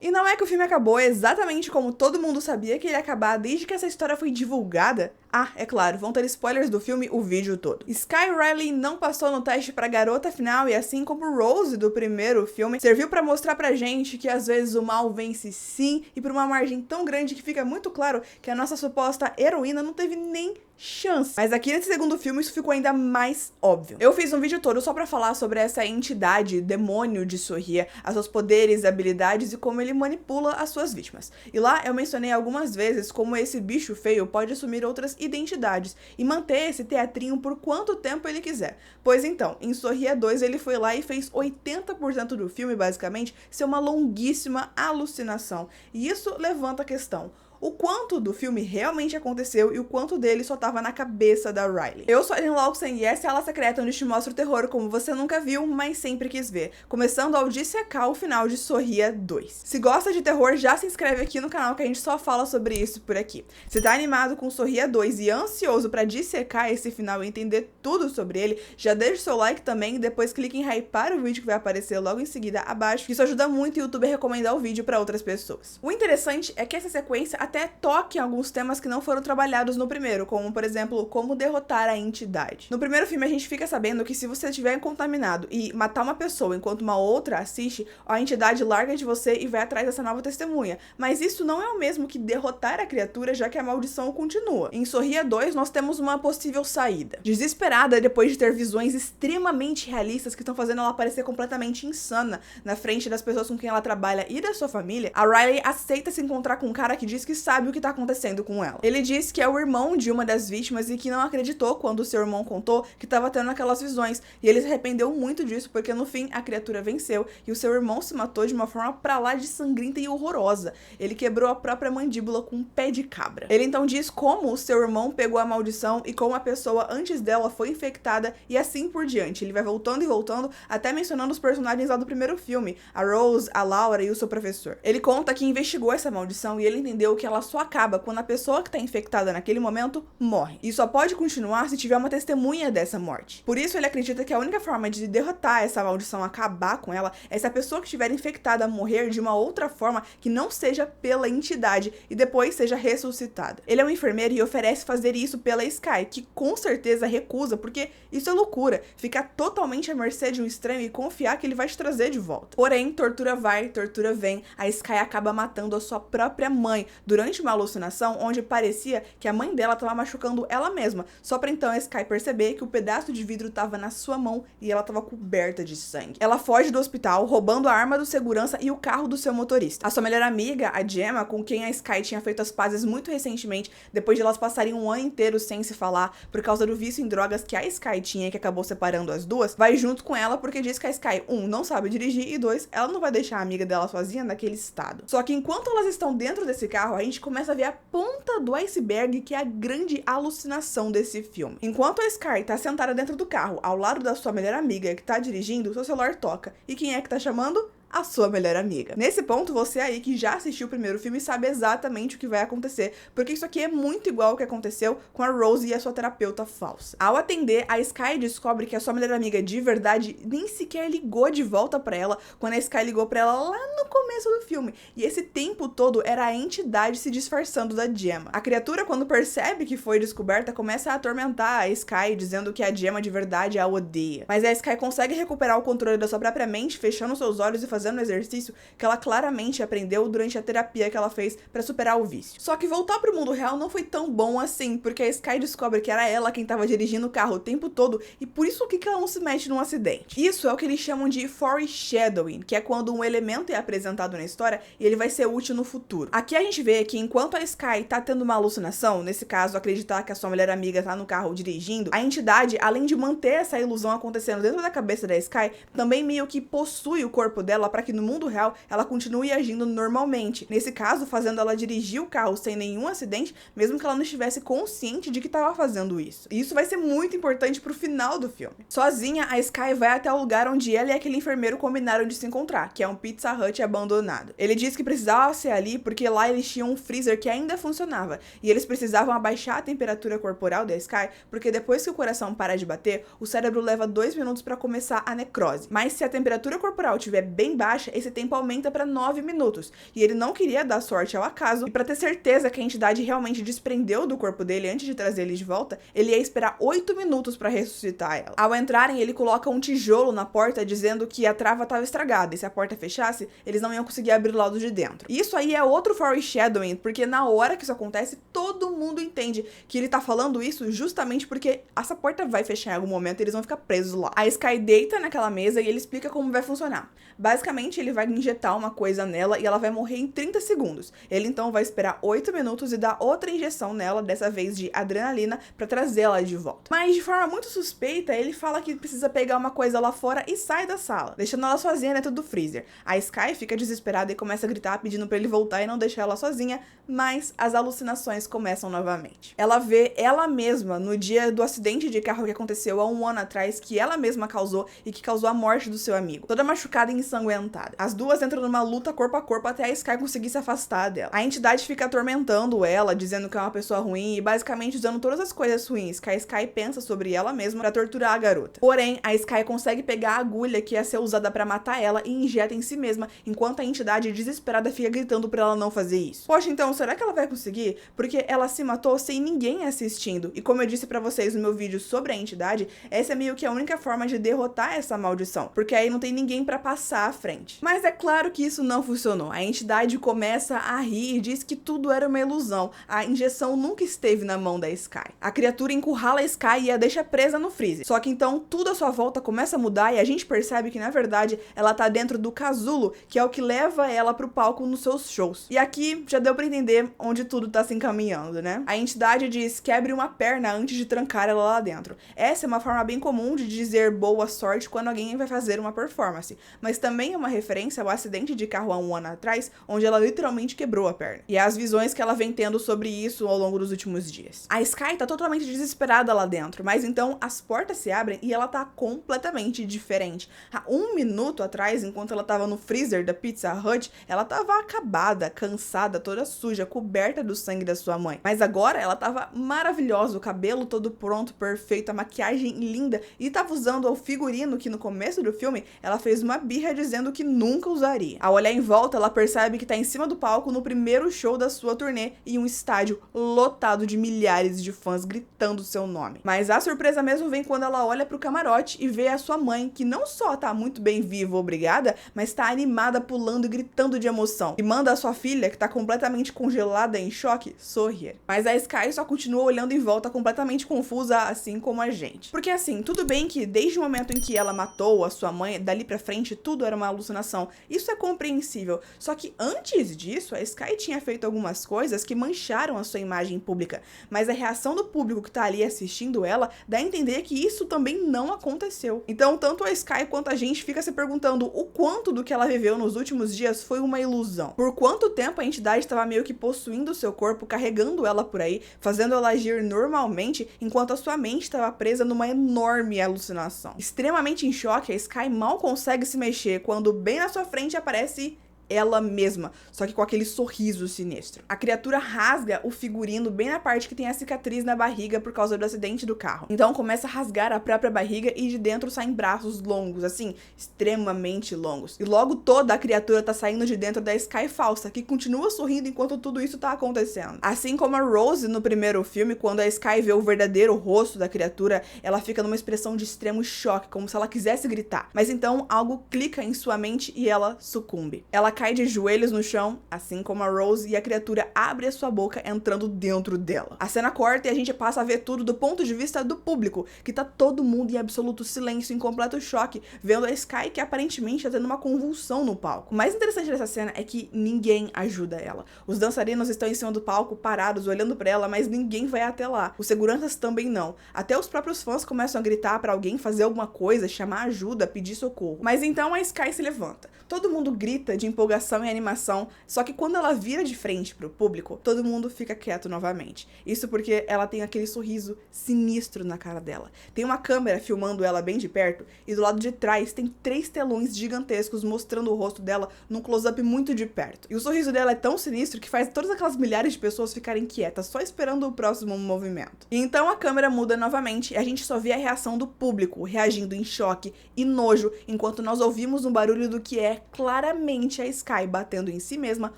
E não é que o filme acabou exatamente como todo mundo sabia que ele ia acabar desde que essa história foi divulgada. Ah, é claro, vão ter spoilers do filme o vídeo todo. Sky Riley não passou no teste pra garota final e assim como Rose do primeiro filme, serviu pra mostrar pra gente que às vezes o mal vence sim e por uma margem tão grande que fica muito claro que a nossa suposta heroína não teve nem chance. Mas aqui nesse segundo filme isso ficou ainda mais óbvio. Eu fiz um vídeo todo só pra falar sobre essa entidade, demônio de Sorria, as seus poderes, habilidades e como ele manipula as suas vítimas. E lá eu mencionei algumas vezes como esse bicho feio pode assumir outras identidades e manter esse teatrinho por quanto tempo ele quiser. Pois então, em Sorria 2 ele foi lá e fez 80% do filme, basicamente, ser uma longuíssima alucinação. E isso levanta a questão: o quanto do filme realmente aconteceu e o quanto dele só tava na cabeça da Riley. Eu sou a Erin Lawson e essa é a Ala Secreta, onde te mostro o terror como você nunca viu, mas sempre quis ver. Começando ao dissecar o final de Sorria 2. Se gosta de terror, já se inscreve aqui no canal que a gente só fala sobre isso por aqui. Se tá animado com Sorria 2 e ansioso pra dissecar esse final e entender tudo sobre ele, já deixa o seu like também e depois clique em hypar o vídeo que vai aparecer logo em seguida abaixo, que isso ajuda muito o YouTube a recomendar o vídeo pra outras pessoas. O interessante é que essa sequência até toca em alguns temas que não foram trabalhados no primeiro, como, por exemplo, como derrotar a entidade. No primeiro filme, a gente fica sabendo que se você estiver contaminado e matar uma pessoa enquanto uma outra assiste, a entidade larga de você e vai atrás dessa nova testemunha. Mas isso não é o mesmo que derrotar a criatura, já que a maldição continua. Em Sorria 2, nós temos uma possível saída. Desesperada, depois de ter visões extremamente realistas que estão fazendo ela parecer completamente insana na frente das pessoas com quem ela trabalha e da sua família, a Riley aceita se encontrar com um cara que diz que sabe o que tá acontecendo com ela. Ele diz que é o irmão de uma das vítimas e que não acreditou quando o seu irmão contou que tava tendo aquelas visões, e ele se arrependeu muito disso porque no fim a criatura venceu e o seu irmão se matou de uma forma pra lá de sangrenta e horrorosa. Ele quebrou a própria mandíbula com um pé de cabra. Ele então diz como o seu irmão pegou a maldição e como a pessoa antes dela foi infectada e assim por diante. Ele vai voltando e voltando, até mencionando os personagens lá do primeiro filme, a Rose, a Laura e o seu professor. Ele conta que investigou essa maldição e ele entendeu que ela só acaba quando a pessoa que está infectada naquele momento morre. E só pode continuar se tiver uma testemunha dessa morte. Por isso ele acredita que a única forma de derrotar essa maldição, acabar com ela, é se a pessoa que estiver infectada morrer de uma outra forma que não seja pela entidade e depois seja ressuscitada. Ele é um enfermeiro e oferece fazer isso pela Sky, que com certeza recusa, porque isso é loucura, ficar totalmente à mercê de um estranho e confiar que ele vai te trazer de volta. Porém, tortura vai, tortura vem, a Sky acaba matando a sua própria mãe durante uma alucinação onde parecia que a mãe dela estava machucando ela mesma, só pra então a Sky perceber que o pedaço de vidro estava na sua mão e ela estava coberta de sangue. Ela foge do hospital, roubando a arma do segurança e o carro do seu motorista. A sua melhor amiga, a Gemma, com quem a Sky tinha feito as pazes muito recentemente, depois de elas passarem um ano inteiro sem se falar por causa do vício em drogas que a Sky tinha, que acabou separando as duas, vai junto com ela porque diz que a Sky, não sabe dirigir e ela não vai deixar a amiga dela sozinha naquele estado. Só que enquanto elas estão dentro desse carro, a gente começa a ver a ponta do iceberg, que é a grande alucinação desse filme. Enquanto a Sky tá sentada dentro do carro, ao lado da sua melhor amiga que tá dirigindo, seu celular toca. E quem é que tá chamando? A sua melhor amiga. Nesse ponto, você aí que já assistiu o primeiro filme sabe exatamente o que vai acontecer, porque isso aqui é muito igual ao que aconteceu com a Rose e a sua terapeuta falsa. Ao atender, a Sky descobre que a sua melhor amiga de verdade nem sequer ligou de volta pra ela quando a Sky ligou pra ela lá no começo do filme, e esse tempo todo era a entidade se disfarçando da Gemma. A criatura, quando percebe que foi descoberta, começa a atormentar a Sky, dizendo que a Gemma de verdade a odeia. Mas a Sky consegue recuperar o controle da sua própria mente, fechando seus olhos e fazendo um exercício que ela claramente aprendeu durante a terapia que ela fez pra superar o vício. Só que voltar pro mundo real não foi tão bom assim, porque a Sky descobre que era ela quem tava dirigindo o carro o tempo todo e por isso que ela não se mete num acidente. Isso é o que eles chamam de foreshadowing, que é quando um elemento é apresentado na história e ele vai ser útil no futuro. Aqui a gente vê que enquanto a Sky tá tendo uma alucinação, nesse caso acreditar que a sua melhor amiga tá no carro dirigindo, a entidade, além de manter essa ilusão acontecendo dentro da cabeça da Sky, também meio que possui o corpo dela para que no mundo real ela continue agindo normalmente. Nesse caso, fazendo ela dirigir o carro sem nenhum acidente, mesmo que ela não estivesse consciente de que estava fazendo isso. E isso vai ser muito importante pro final do filme. Sozinha, a Sky vai até o lugar onde ela e aquele enfermeiro combinaram de se encontrar, que é um Pizza Hut abandonado. Ele diz que precisava ser ali porque lá eles tinham um freezer que ainda funcionava, e eles precisavam abaixar a temperatura corporal da Sky, porque depois que o coração para de bater, o cérebro leva 2 minutos para começar a necrose. Mas se a temperatura corporal estiver bem baixa, esse tempo aumenta para 9 minutos. E ele não queria dar sorte ao acaso, e para ter certeza que a entidade realmente desprendeu do corpo dele antes de trazer ele de volta, ele ia esperar 8 minutos para ressuscitar ela. Ao entrarem, ele coloca um tijolo na porta dizendo que a trava estava estragada, e se a porta fechasse, eles não iam conseguir abrir o lado de dentro. E isso aí é outro foreshadowing, porque na hora que isso acontece, todo mundo entende que ele tá falando isso justamente porque essa porta vai fechar em algum momento e eles vão ficar presos lá. A Skye deita naquela mesa e ele explica como vai funcionar. Basicamente, ele vai injetar uma coisa nela e ela vai morrer em 30 segundos. Ele então vai esperar 8 minutos e dar outra injeção nela, dessa vez de adrenalina, pra trazê-la de volta. Mas de forma muito suspeita, ele fala que precisa pegar uma coisa lá fora e sai da sala, deixando ela sozinha dentro do freezer. A Skye fica desesperada e começa a gritar pedindo pra ele voltar e não deixar ela sozinha, mas as alucinações começam novamente. Ela vê ela mesma no dia do acidente de carro que aconteceu há um ano atrás, que ela mesma causou e que causou a morte do seu amigo, toda machucada e ensanguentada. As duas entram numa luta corpo a corpo até a Skye conseguir se afastar dela. A entidade fica atormentando ela, dizendo que é uma pessoa ruim e basicamente usando todas as coisas ruins que a Skye pensa sobre ela mesma pra torturar a garota. Porém, a Skye consegue pegar a agulha que ia ser usada pra matar ela e injeta em si mesma, enquanto a entidade desesperada fica gritando pra ela não fazer isso. Poxa, então, será que ela vai conseguir? Porque ela se matou sem ninguém assistindo. E como eu disse pra vocês no meu vídeo sobre a entidade, essa é meio que a única forma de derrotar essa maldição, porque aí não tem ninguém pra passar à frente. Mas é claro que isso não funcionou. A entidade começa a rir e diz que tudo era uma ilusão. A injeção nunca esteve na mão da Skye. A criatura encurrala a Skye e a deixa presa no freezer. Só que então tudo à sua volta começa a mudar e a gente percebe que na verdade ela tá dentro do casulo, que é o que leva ela pro palco nos seus shows. E aqui já deu pra entender onde tudo tá se encaminhando, né? A entidade diz: quebre uma perna antes de trancar ela lá dentro. Essa é uma forma bem comum de dizer boa sorte quando alguém vai fazer uma performance, mas também é uma referência ao acidente de carro há um ano atrás, onde ela literalmente quebrou a perna. E as visões que ela vem tendo sobre isso ao longo dos últimos dias. A Skye tá totalmente desesperada lá dentro, mas então as portas se abrem e ela tá completamente diferente. Há um minuto atrás, enquanto ela tava no freezer da Pizza Hut, ela tava acabada, cansada, toda suja, coberta do sangue da sua mãe. Mas agora ela tava maravilhosa, o cabelo todo pronto, perfeito, a maquiagem linda, e tava usando o figurino que no começo do filme ela fez uma birra dizendo que nunca usaria. Ao olhar em volta, ela percebe que tá em cima do palco no primeiro show da sua turnê e um estádio lotado de milhares de fãs gritando seu nome. Mas a surpresa mesmo vem quando ela olha pro camarote e vê a sua mãe, que não só tá muito bem viva, obrigada, mas tá animada, pulando e gritando de emoção. E manda a sua filha, que tá completamente congelada em choque, sorrir. Mas a Skye só continua olhando em volta completamente confusa, assim como a gente. Porque assim, tudo bem que desde o momento em que ela matou a sua mãe, dali pra frente tudo era uma alucinação. Isso é compreensível. Só que antes disso, a Skye tinha feito algumas coisas que mancharam a sua imagem pública. Mas a reação do público que tá ali assistindo ela dá a entender que isso também não aconteceu. Então, tanto a Skye quanto a gente fica se perguntando o quanto do que ela viveu nos últimos dias foi uma ilusão. Por quanto tempo a entidade estava meio que possuindo o seu corpo, carregando ela por aí, fazendo ela agir normalmente, enquanto a sua mente estava presa numa enorme alucinação. Extremamente em choque, a Skye mal consegue se mexer quando bem na sua frente aparece ela mesma, só que com aquele sorriso sinistro. A criatura rasga o figurino bem na parte que tem a cicatriz na barriga por causa do acidente do carro. Então começa a rasgar a própria barriga e de dentro saem braços longos, assim, extremamente longos. E logo toda a criatura tá saindo de dentro da Skye falsa, que continua sorrindo enquanto tudo isso tá acontecendo. Assim como a Rose no primeiro filme, quando a Skye vê o verdadeiro rosto da criatura, ela fica numa expressão de extremo choque, como se ela quisesse gritar. Mas então algo clica em sua mente e ela sucumbe. Ela cai de joelhos no chão, assim como a Rose, e a criatura abre a sua boca entrando dentro dela. A cena corta e a gente passa a ver tudo do ponto de vista do público, que tá todo mundo em absoluto silêncio, em completo choque, vendo a Skye que aparentemente tá tendo uma convulsão no palco. O mais interessante dessa cena é que ninguém ajuda ela. Os dançarinos estão em cima do palco, parados, olhando pra ela, mas ninguém vai até lá. Os seguranças também não. Até os próprios fãs começam a gritar pra alguém fazer alguma coisa, chamar ajuda, pedir socorro. Mas então a Skye se levanta. Todo mundo grita de empolgação divulgação e animação, só que quando ela vira de frente pro público, todo mundo fica quieto novamente. Isso porque ela tem aquele sorriso sinistro na cara dela. Tem uma câmera filmando ela bem de perto e do lado de trás tem 3 telões gigantescos mostrando o rosto dela num close-up muito de perto. E o sorriso dela é tão sinistro que faz todas aquelas milhares de pessoas ficarem quietas, só esperando o próximo movimento. E então a câmera muda novamente e a gente só vê a reação do público, reagindo em choque e nojo, enquanto nós ouvimos um barulho do que é claramente a Skye batendo em si mesma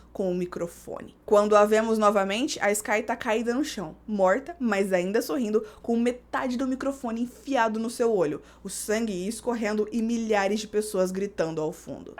com o microfone. Quando a vemos novamente, a Skye tá caída no chão, morta, mas ainda sorrindo, com metade do microfone enfiado no seu olho, o sangue escorrendo e milhares de pessoas gritando ao fundo.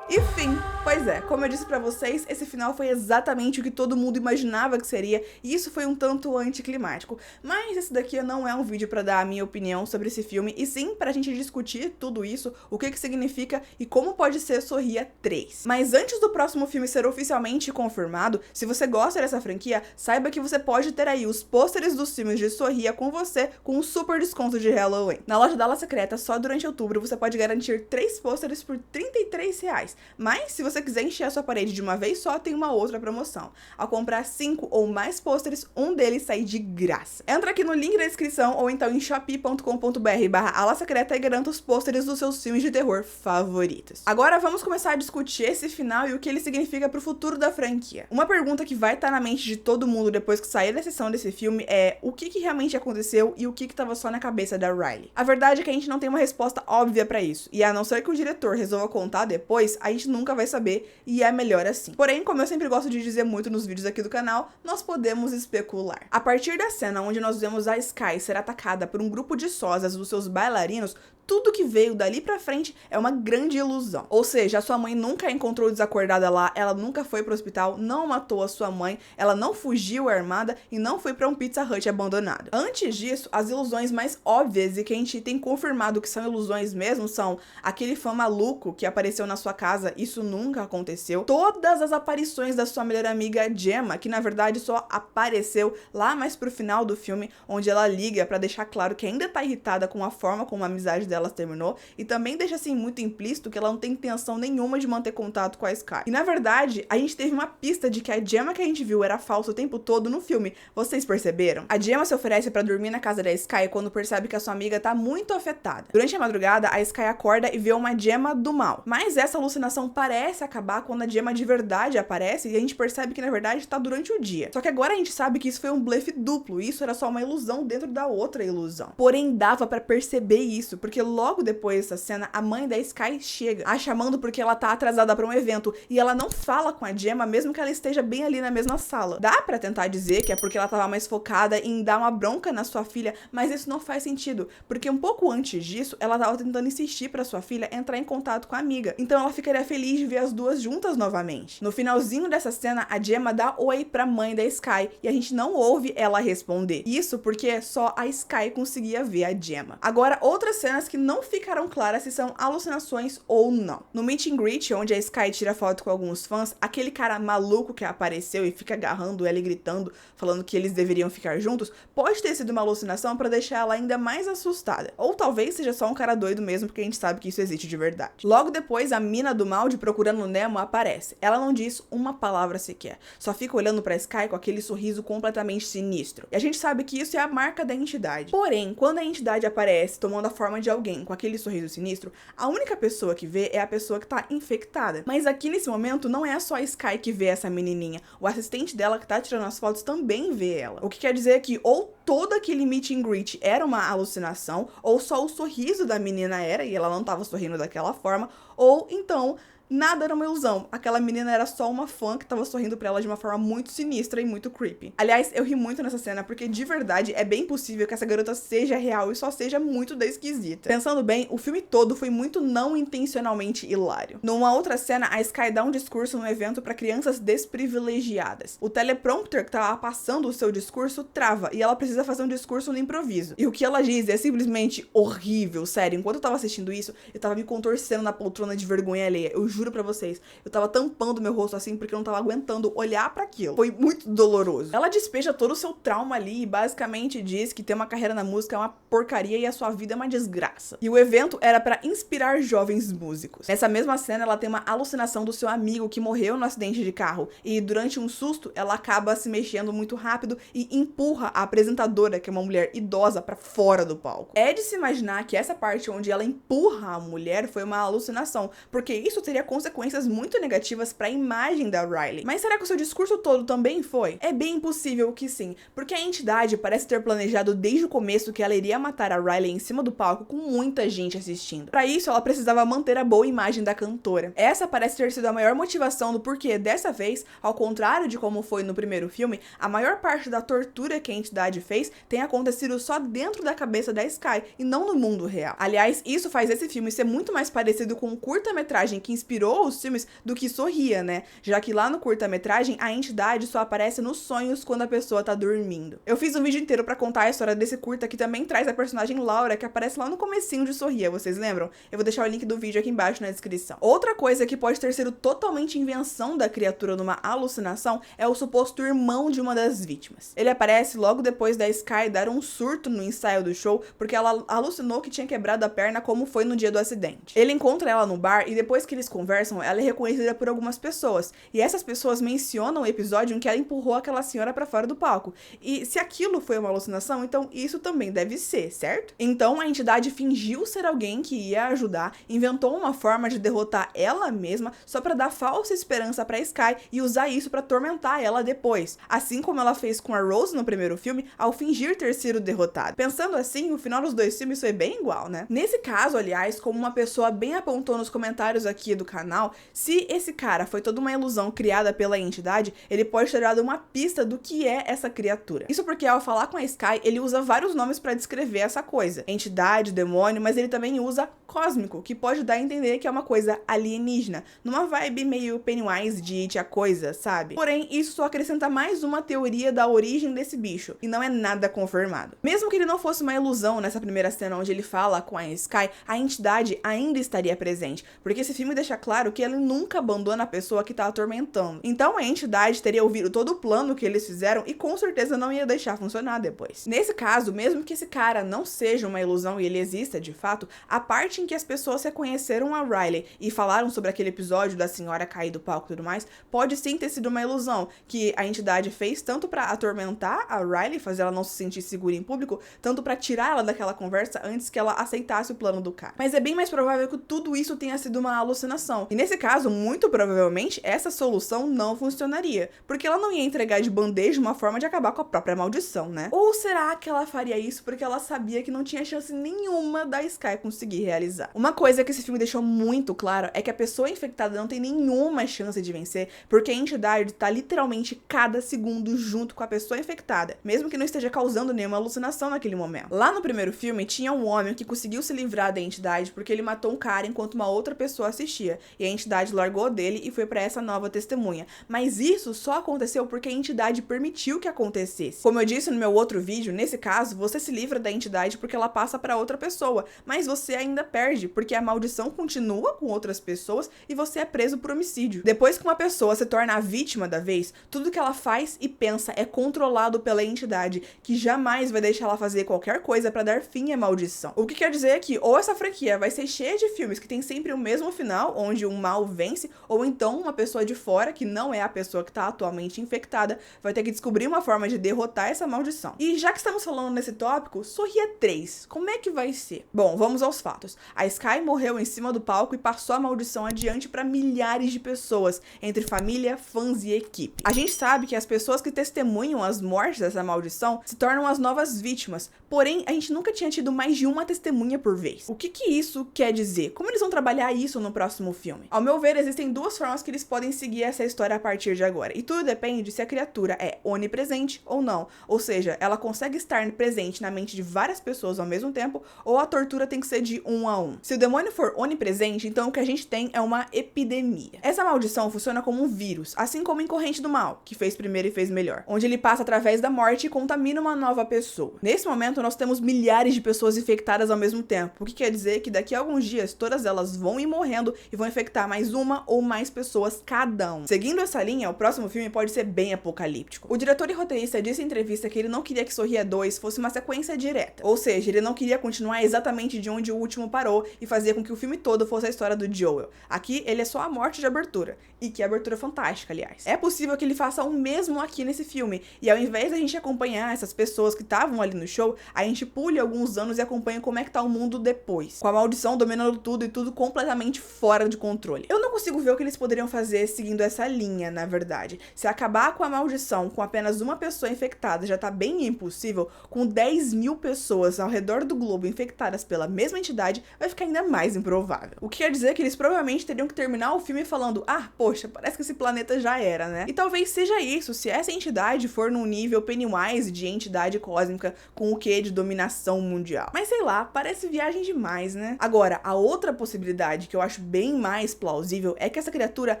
E fim. Pois é, como eu disse pra vocês, esse final foi exatamente o que todo mundo imaginava que seria, e isso foi um tanto anticlimático. Mas esse daqui não é um vídeo pra dar a minha opinião sobre esse filme, e sim pra gente discutir tudo isso, o que significa e como pode ser Sorria 3. Mas antes do próximo filme ser oficialmente confirmado, se você gosta dessa franquia, saiba que você pode ter aí os pôsteres dos filmes de Sorria com você, com um super desconto de Halloween. Na loja da La Secreta, só durante outubro, você pode garantir 3 pôsteres por R$33. Mas, se você quiser encher a sua parede de uma vez só, tem uma outra promoção. Ao comprar 5 ou mais pôsteres, um deles sai de graça. Entra aqui no link da descrição ou então em shopee.com.br/alasecreta e garanta os pôsteres dos seus filmes de terror favoritos. Agora vamos começar a discutir esse final e o que ele significa pro futuro da franquia. Uma pergunta que vai estar na mente de todo mundo depois que sair da sessão desse filme é o que realmente aconteceu e o que tava só na cabeça da Riley. A verdade é que a gente não tem uma resposta óbvia pra isso, e a não ser que o diretor resolva contar depois, a gente nunca vai saber, e é melhor assim. Porém, como eu sempre gosto de dizer muito nos vídeos aqui do canal, nós podemos especular. A partir da cena onde nós vemos a Skye ser atacada por um grupo de sósias dos seus bailarinos, tudo que veio dali pra frente é uma grande ilusão. Ou seja, a sua mãe nunca a encontrou desacordada lá, ela nunca foi pro hospital, não matou a sua mãe, ela não fugiu armada e não foi pra um Pizza Hut abandonado. Antes disso, as ilusões mais óbvias e que a gente tem confirmado que são ilusões mesmo são aquele fã maluco que apareceu na sua casa, isso nunca aconteceu. Todas as aparições da sua melhor amiga Gemma, que na verdade só apareceu lá mais pro final do filme, onde ela liga pra deixar claro que ainda tá irritada com a forma como a amizade dela terminou, e também deixa assim muito implícito que ela não tem intenção nenhuma de manter contato com a Skye. E na verdade, a gente teve uma pista de que a Gemma que a gente viu era falsa o tempo todo no filme. Vocês perceberam? A Gemma se oferece pra dormir na casa da Skye quando percebe que a sua amiga tá muito afetada. Durante a madrugada, a Skye acorda e vê uma Gemma do mal. Mas essa alucinação parece acabar quando a Gemma de verdade aparece e a gente percebe que na verdade tá durante o dia. Só que agora a gente sabe que isso foi um blefe duplo, e isso era só uma ilusão dentro da outra ilusão. Porém, dava pra perceber isso, porque logo depois dessa cena, a mãe da Skye chega, a chamando porque ela tá atrasada pra um evento, e ela não fala com a Gemma, mesmo que ela esteja bem ali na mesma sala. Dá pra tentar dizer que é porque ela tava mais focada em dar uma bronca na sua filha, mas isso não faz sentido, porque um pouco antes disso, ela tava tentando insistir pra sua filha entrar em contato com a amiga, então ela ficaria feliz de ver as duas juntas novamente. No finalzinho dessa cena, a Gemma dá oi pra mãe da Skye, e a gente não ouve ela responder. Isso porque só a Skye conseguia ver a Gemma. Agora, outras cenas que não ficaram claras se são alucinações ou não. No meet and greet, onde a Skye tira foto com alguns fãs, aquele cara maluco que apareceu e fica agarrando ela e gritando, falando que eles deveriam ficar juntos, pode ter sido uma alucinação pra deixar ela ainda mais assustada. Ou talvez seja só um cara doido mesmo, porque a gente sabe que isso existe de verdade. Logo depois, a mina do mal de Procurando Nemo aparece. Ela não diz uma palavra sequer, só fica olhando pra Skye com aquele sorriso completamente sinistro. E a gente sabe que isso é a marca da entidade. Porém, quando a entidade aparece tomando a forma de alguém com aquele sorriso sinistro, a única pessoa que vê é a pessoa que tá infectada. Mas aqui nesse momento não é só a Skye que vê essa menininha, o assistente dela que tá tirando as fotos também vê ela. O que quer dizer que ou todo aquele meet and greet era uma alucinação, ou só o sorriso da menina era, e ela não tava sorrindo daquela forma, ou então nada era uma ilusão. Aquela menina era só uma fã que tava sorrindo pra ela de uma forma muito sinistra e muito creepy. Aliás, eu ri muito nessa cena porque de verdade é bem possível que essa garota seja real e só seja muito da esquisita. Pensando bem, o filme todo foi muito não intencionalmente hilário. Numa outra cena, a Skye dá um discurso no evento pra crianças desprivilegiadas. O teleprompter que tava passando o seu discurso trava e ela precisa fazer um discurso no improviso. E o que ela diz é simplesmente horrível, sério. Enquanto eu tava assistindo isso, eu tava me contorcendo na poltrona de vergonha alheia. Eu juro juro pra vocês. Eu tava tampando meu rosto assim porque eu não tava aguentando olhar pra aquilo. Foi muito doloroso. Ela despeja todo o seu trauma ali e basicamente diz que ter uma carreira na música é uma porcaria e a sua vida é uma desgraça. E o evento era pra inspirar jovens músicos. Nessa mesma cena, ela tem uma alucinação do seu amigo que morreu no acidente de carro. E durante um susto, ela acaba se mexendo muito rápido e empurra a apresentadora, que é uma mulher idosa, pra fora do palco. É de se imaginar que essa parte onde ela empurra a mulher foi uma alucinação, porque isso teria consequências muito negativas pra imagem da Riley. Mas será que o seu discurso todo também foi? É bem possível que sim, porque a entidade parece ter planejado desde o começo que ela iria matar a Riley em cima do palco com muita gente assistindo. Pra isso, ela precisava manter a boa imagem da cantora. Essa parece ter sido a maior motivação do porquê, dessa vez, ao contrário de como foi no primeiro filme, a maior parte da tortura que a entidade fez tem acontecido só dentro da cabeça da Sky e não no mundo real. Aliás, isso faz esse filme ser muito mais parecido com um curta-metragem que inspirou os filmes do que Sorria, né? Já que lá no curta-metragem, a entidade só aparece nos sonhos quando a pessoa tá dormindo. Eu fiz um vídeo inteiro pra contar a história desse curta que também traz a personagem Laura, que aparece lá no comecinho de Sorria, vocês lembram? Eu vou deixar o link do vídeo aqui embaixo na descrição. Outra coisa que pode ter sido totalmente invenção da criatura numa alucinação é o suposto irmão de uma das vítimas. Ele aparece logo depois da Sky dar um surto no ensaio do show, porque ela alucinou que tinha quebrado a perna como foi no dia do acidente. Ele encontra ela no bar e depois que eles conversam, ela é reconhecida por algumas pessoas. E essas pessoas mencionam o episódio em que ela empurrou aquela senhora pra fora do palco. E se aquilo foi uma alucinação, então isso também deve ser, certo? Então a entidade fingiu ser alguém que ia ajudar, inventou uma forma de derrotar ela mesma só pra dar falsa esperança pra Sky e usar isso pra atormentar ela depois. Assim como ela fez com a Rose no primeiro filme, ao fingir ter sido derrotada. Pensando assim, o final dos dois filmes foi bem igual, né? Nesse caso, aliás, como uma pessoa bem apontou nos comentários aqui do canal, se esse cara foi toda uma ilusão criada pela entidade, ele pode ter dado uma pista do que é essa criatura. Isso porque ao falar com a Sky, ele usa vários nomes pra descrever essa coisa. Entidade, demônio, mas ele também usa cósmico, que pode dar a entender que é uma coisa alienígena, numa vibe meio Pennywise de It a Coisa, sabe? Porém, isso só acrescenta mais uma teoria da origem desse bicho, e não é nada confirmado. Mesmo que ele não fosse uma ilusão nessa primeira cena onde ele fala com a Sky, a entidade ainda estaria presente, porque esse filme deixa claro que ele nunca abandona a pessoa que tá atormentando. Então a entidade teria ouvido todo o plano que eles fizeram e com certeza não ia deixar funcionar depois. Nesse caso, mesmo que esse cara não seja uma ilusão e ele exista de fato, a parte em que as pessoas reconheceram a Riley e falaram sobre aquele episódio da senhora cair do palco e tudo mais, pode sim ter sido uma ilusão, que a entidade fez tanto pra atormentar a Riley, fazer ela não se sentir segura em público, tanto pra tirar ela daquela conversa antes que ela aceitasse o plano do cara. Mas é bem mais provável que tudo isso tenha sido uma alucinação. E nesse caso, muito provavelmente, essa solução não funcionaria, porque ela não ia entregar de bandeja uma forma de acabar com a própria maldição, né? Ou será que ela faria isso porque ela sabia que não tinha chance nenhuma da Sky conseguir realizar? Uma coisa que esse filme deixou muito claro é que a pessoa infectada não tem nenhuma chance de vencer, porque a entidade tá literalmente cada segundo junto com a pessoa infectada, mesmo que não esteja causando nenhuma alucinação naquele momento. Lá no primeiro filme, tinha um homem que conseguiu se livrar da entidade porque ele matou um cara enquanto uma outra pessoa assistia, e a entidade largou dele e foi pra essa nova testemunha. Mas isso só aconteceu porque a entidade permitiu que acontecesse. Como eu disse no meu outro vídeo, nesse caso, você se livra da entidade porque ela passa pra outra pessoa, mas você ainda perde, porque a maldição continua com outras pessoas e você é preso por homicídio. Depois que uma pessoa se torna a vítima da vez, tudo que ela faz e pensa é controlado pela entidade, que jamais vai deixar ela fazer qualquer coisa pra dar fim à maldição. O que quer dizer que ou essa franquia vai ser cheia de filmes que tem sempre o mesmo final, onde um mal vence, ou então uma pessoa de fora, que não é a pessoa que tá atualmente infectada, vai ter que descobrir uma forma de derrotar essa maldição. E já que estamos falando nesse tópico, Sorria 3, como é que vai ser? Bom, vamos aos fatos. A Sky morreu em cima do palco e passou a maldição adiante pra milhares de pessoas, entre família, fãs e equipe. A gente sabe que as pessoas que testemunham as mortes dessa maldição se tornam as novas vítimas, porém a gente nunca tinha tido mais de uma testemunha por vez. O que isso quer dizer? Como eles vão trabalhar isso no próximo filme? Ao meu ver, existem duas formas que eles podem seguir essa história a partir de agora, e tudo depende se a criatura é onipresente ou não, ou seja, ela consegue estar presente na mente de várias pessoas ao mesmo tempo, ou a tortura tem que ser de 1 a 1. Se o demônio for onipresente, então o que a gente tem é uma epidemia. Essa maldição funciona como um vírus, assim como em Corrente do Mal, que fez primeiro e fez melhor, onde ele passa através da morte e contamina uma nova pessoa. Nesse momento, nós temos milhares de pessoas infectadas ao mesmo tempo, o que quer dizer que daqui a alguns dias todas elas vão ir morrendo e vão infectar mais uma ou mais pessoas cada um. Seguindo essa linha, o próximo filme pode ser bem apocalíptico. O diretor e roteirista disse em entrevista que ele não queria que Sorria 2 fosse uma sequência direta, ou seja, ele não queria continuar exatamente de onde o último parou e fazer com que o filme todo fosse a história do Joel. Aqui, ele é só a morte de abertura, e que abertura fantástica, aliás. É possível que ele faça o mesmo aqui nesse filme, e ao invés da gente acompanhar essas pessoas que estavam ali no show, a gente pule alguns anos e acompanha como é que tá o mundo depois, com a maldição dominando tudo e tudo completamente fora de controle. Eu não consigo ver o que eles poderiam fazer seguindo essa linha, na verdade. Se acabar com a maldição com apenas uma pessoa infectada já tá bem impossível, com 10.000 pessoas ao redor do globo infectadas pela mesma entidade, vai ficar ainda mais improvável. O que quer dizer que eles provavelmente teriam que terminar o filme falando: ah, poxa, parece que esse planeta já era, né? E talvez seja isso, se essa entidade for num nível Pennywise de entidade cósmica com o quê de dominação mundial. Mas sei lá, parece viagem demais, né? Agora, a outra possibilidade que eu acho bem mais plausível é que essa criatura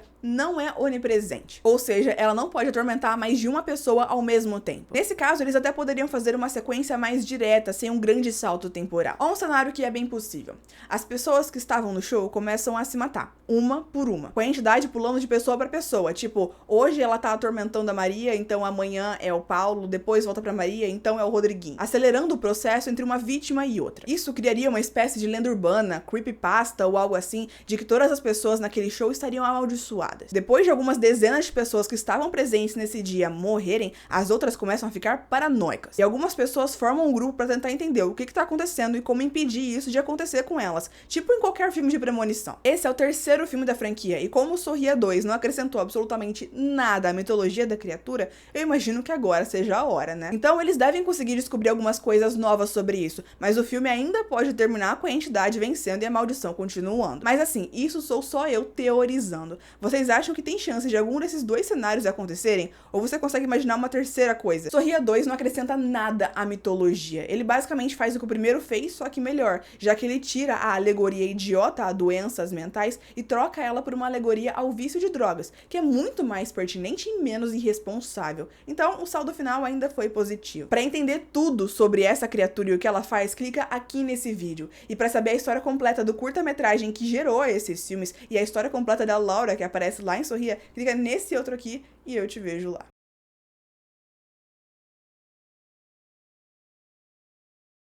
não é onipresente. Ou seja, ela não pode atormentar mais de uma pessoa ao mesmo tempo. Nesse caso, eles até poderiam fazer uma sequência mais direta, sem um grande salto temporal. Ou um cenário que é bem possível. As pessoas que estavam no show começam a se matar, uma por uma, com a entidade pulando de pessoa pra pessoa. Tipo, hoje ela tá atormentando a Maria, então amanhã é o Paulo, depois volta pra Maria, então é o Rodriguinho. Acelerando o processo entre uma vítima e outra. Isso criaria uma espécie de lenda urbana, creepypasta ou algo assim, de que todas as pessoas naquele show estariam amaldiçoadas. Depois de algumas dezenas de pessoas que estavam presentes nesse dia morrerem, as outras começam a ficar paranoicas. E algumas pessoas formam um grupo pra tentar entender o que tá acontecendo e como impedir isso de acontecer com elas, tipo em qualquer filme de premonição. Esse é o terceiro filme da franquia, e como Sorria 2 não acrescentou absolutamente nada à mitologia da criatura, eu imagino que agora seja a hora, né? Então eles devem conseguir descobrir algumas coisas novas sobre isso, mas o filme ainda pode terminar com a entidade vencendo e a maldição continuando. Mas assim, isso sou só eu teorizando. Vocês acham que tem chance de algum desses dois cenários acontecerem? Ou você consegue imaginar uma terceira coisa? Sorria 2 não acrescenta nada à mitologia. Ele basicamente faz o que o primeiro fez, só que melhor, já que ele tira a alegoria idiota a doenças mentais e troca ela por uma alegoria ao vício de drogas, que é muito mais pertinente e menos irresponsável. Então, o saldo final ainda foi positivo. Para entender tudo sobre essa criatura e o que ela faz, clica aqui nesse vídeo. E para saber a história completa do curta-metragem que gerou esses filmes e a história completa da Laura que aparece lá em Sorria, clica nesse outro aqui e eu te vejo lá.